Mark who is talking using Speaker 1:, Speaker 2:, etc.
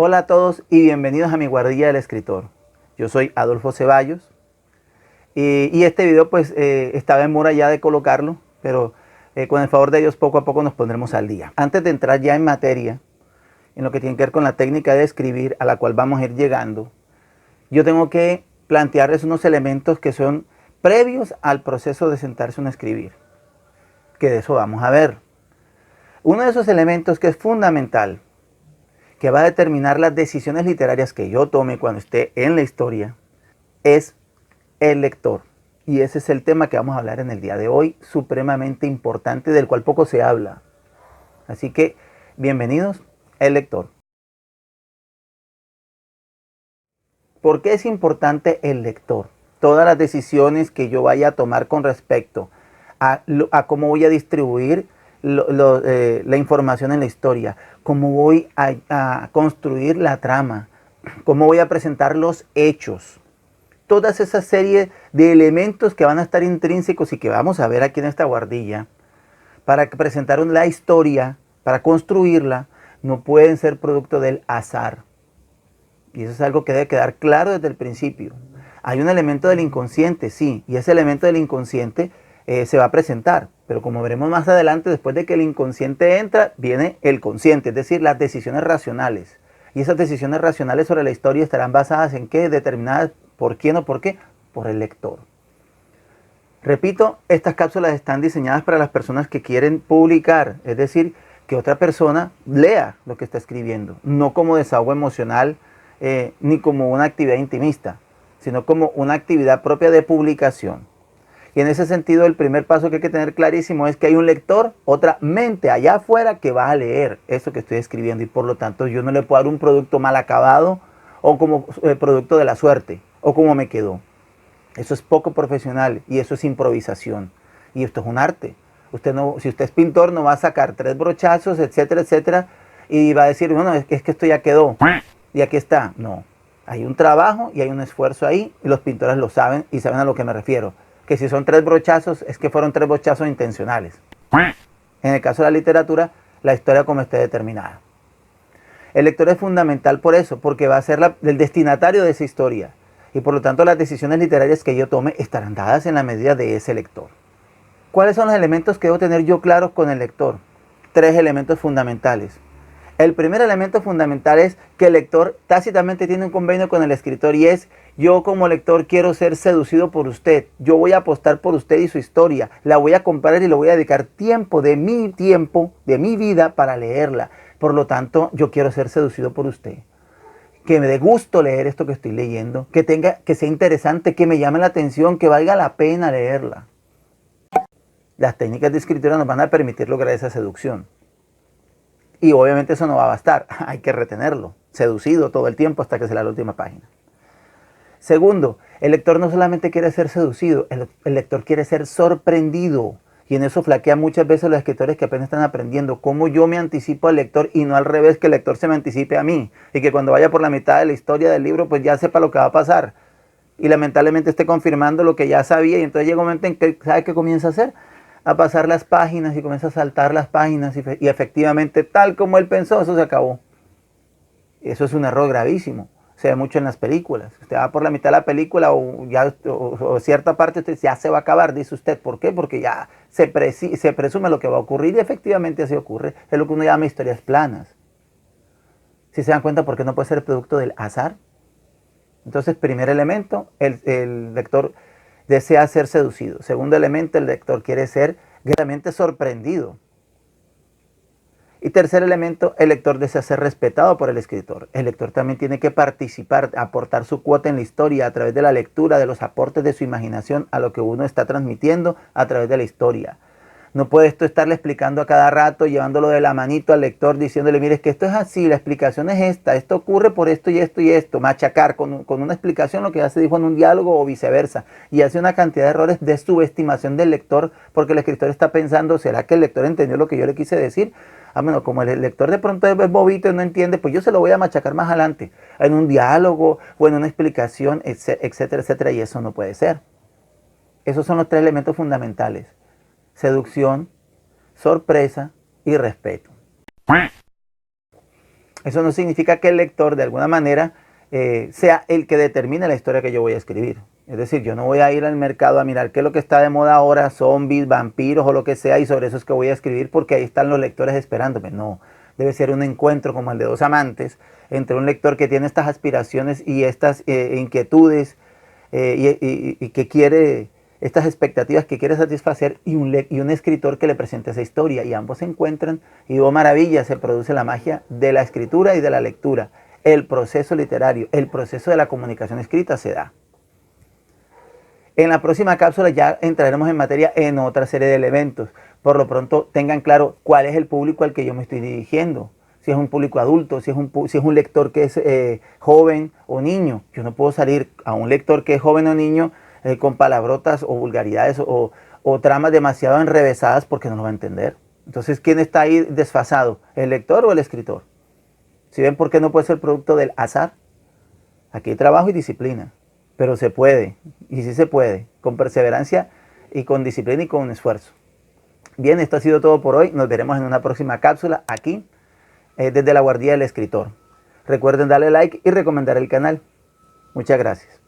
Speaker 1: Hola a todos y bienvenidos a mi guardilla del escritor. Yo soy Adolfo Ceballos y este video pues estaba en mora ya de colocarlo, pero con el favor de Dios poco a poco nos pondremos al día. Antes de entrar ya en materia, en lo que tiene que ver con la técnica de escribir a la cual vamos a ir llegando, yo tengo que plantearles unos elementos que son previos al proceso de sentarse a escribir, que de eso vamos a ver. Uno de esos elementos que es fundamental, que va a determinar las decisiones literarias que yo tome cuando esté en la historia, es el lector. Y ese es el tema que vamos a hablar en el día de hoy, supremamente importante, del cual poco se habla. Así que, bienvenidos, el lector. ¿Por qué es importante el lector? Todas las decisiones que yo vaya a tomar con respecto a cómo voy a distribuir la información en la historia, cómo voy a construir la trama, cómo voy a presentar los hechos. Todas esas series de elementos que van a estar intrínsecos y que vamos a ver aquí en esta guardilla, para presentar la historia, para construirla, no pueden ser producto del azar. Y eso es algo que debe quedar claro desde el principio. Hay un elemento del inconsciente, sí, y ese elemento del inconsciente se va a presentar, pero como veremos más adelante, después de que el inconsciente entra, viene el consciente, es decir, las decisiones racionales. Y esas decisiones racionales sobre la historia estarán basadas en qué, determinadas por quién o por qué, por el lector. Repito, estas cápsulas están diseñadas para las personas que quieren publicar, es decir, que otra persona lea lo que está escribiendo, no como desahogo emocional, ni como una actividad intimista, sino como una actividad propia de publicación. Y en ese sentido, el primer paso que hay que tener clarísimo es que hay un lector, otra mente allá afuera que va a leer eso que estoy escribiendo, y por lo tanto yo no le puedo dar un producto mal acabado o como producto de la suerte o como me quedó. Eso es poco profesional y eso es improvisación, y esto es un arte. Usted no, si usted es pintor, no va a sacar 3 brochazos, etcétera, etcétera, y va a decir, bueno, es que esto ya quedó y aquí está. No, hay un trabajo y hay un esfuerzo ahí, y los pintores lo saben y saben a lo que me refiero. Que si son 3 brochazos, es que fueron 3 brochazos intencionales. En el caso de la literatura, la historia como esté determinada. El lector es fundamental por eso, porque va a ser el destinatario de esa historia. Y por lo tanto las decisiones literarias que yo tome estarán dadas en la medida de ese lector. ¿Cuáles son los elementos que debo tener yo claros con el lector? 3 elementos fundamentales. El primer elemento fundamental es que el lector tácitamente tiene un convenio con el escritor, y es: yo como lector quiero ser seducido por usted, yo voy a apostar por usted y su historia, la voy a comprar y le voy a dedicar tiempo, de mi vida para leerla. Por lo tanto, yo quiero ser seducido por usted. Que me dé gusto leer esto que estoy leyendo, que sea interesante, que me llame la atención, que valga la pena leerla. Las técnicas de escritura nos van a permitir lograr esa seducción. Y obviamente eso no va a bastar, hay que retenerlo, seducido todo el tiempo hasta que se lea la última página. Segundo, el lector no solamente quiere ser seducido, el lector quiere ser sorprendido. Y en eso flaquean muchas veces los escritores que apenas están aprendiendo. Cómo yo me anticipo al lector y no al revés, que el lector se me anticipe a mí. Y que cuando vaya por la mitad de la historia del libro, pues ya sepa lo que va a pasar. Y lamentablemente esté confirmando lo que ya sabía. Y entonces llega un momento en que, ¿sabe qué comienza a hacer? A pasar las páginas y comienza a saltar las páginas. Y efectivamente, tal como él pensó, eso se acabó. Eso es un error gravísimo. Se ve mucho en las películas. Usted va por la mitad de la película o cierta parte, usted ya se va a acabar, dice usted. ¿Por qué? Porque ya se presume lo que va a ocurrir, y efectivamente así ocurre. Es lo que uno llama historias planas. ¿Sí se dan cuenta por qué no puede ser producto del azar? Entonces, primer elemento, el lector desea ser seducido. Segundo elemento, el lector quiere ser gratamente sorprendido. Y tercer elemento, el lector desea ser respetado por el escritor. El lector también tiene que participar, aportar su cuota en la historia a través de la lectura, de los aportes de su imaginación a lo que uno está transmitiendo a través de la historia. No puede esto estarle explicando a cada rato, llevándolo de la manito al lector, diciéndole, mire, es que esto es así, la explicación es esta, esto ocurre por esto y esto y esto, machacar con una explicación lo que ya se dijo en un diálogo o viceversa, y hace una cantidad de errores de subestimación del lector, porque el escritor está pensando, ¿será que el lector entendió lo que yo le quise decir? Bueno, como el lector de pronto es bobito y no entiende, pues yo se lo voy a machacar más adelante, en un diálogo o en una explicación, etcétera, etcétera, y eso no puede ser. Esos son los 3 elementos fundamentales: seducción, sorpresa y respeto. Eso no significa que el lector de alguna manera sea el que determine la historia que yo voy a escribir. Es decir, yo no voy a ir al mercado a mirar qué es lo que está de moda ahora, zombies, vampiros o lo que sea, y sobre eso es que voy a escribir porque ahí están los lectores esperándome. No, debe ser un encuentro como el de dos amantes, entre un lector que tiene estas aspiraciones y estas inquietudes y que quiere, estas expectativas que quiere satisfacer, y un escritor que le presente esa historia, y ambos se encuentran y oh maravilla, se produce la magia de la escritura y de la lectura. El proceso literario, el proceso de la comunicación escrita se da. En la próxima cápsula ya entraremos en materia en otra serie de elementos. Por lo pronto tengan claro cuál es el público al que yo me estoy dirigiendo. Si es un público adulto, si es un lector que es joven o niño. Yo no puedo salir a un lector que es joven o niño con palabrotas o vulgaridades o tramas demasiado enrevesadas porque no lo va a entender. Entonces, ¿quién está ahí desfasado? ¿El lector o el escritor? ¿Si ven por qué no puede ser producto del azar? Aquí hay trabajo y disciplina, pero se puede, y sí se puede, con perseverancia y con disciplina y con esfuerzo. Bien, esto ha sido todo por hoy. Nos veremos en una próxima cápsula aquí, desde la Guardia del Escritor. Recuerden darle like y recomendar el canal. Muchas gracias.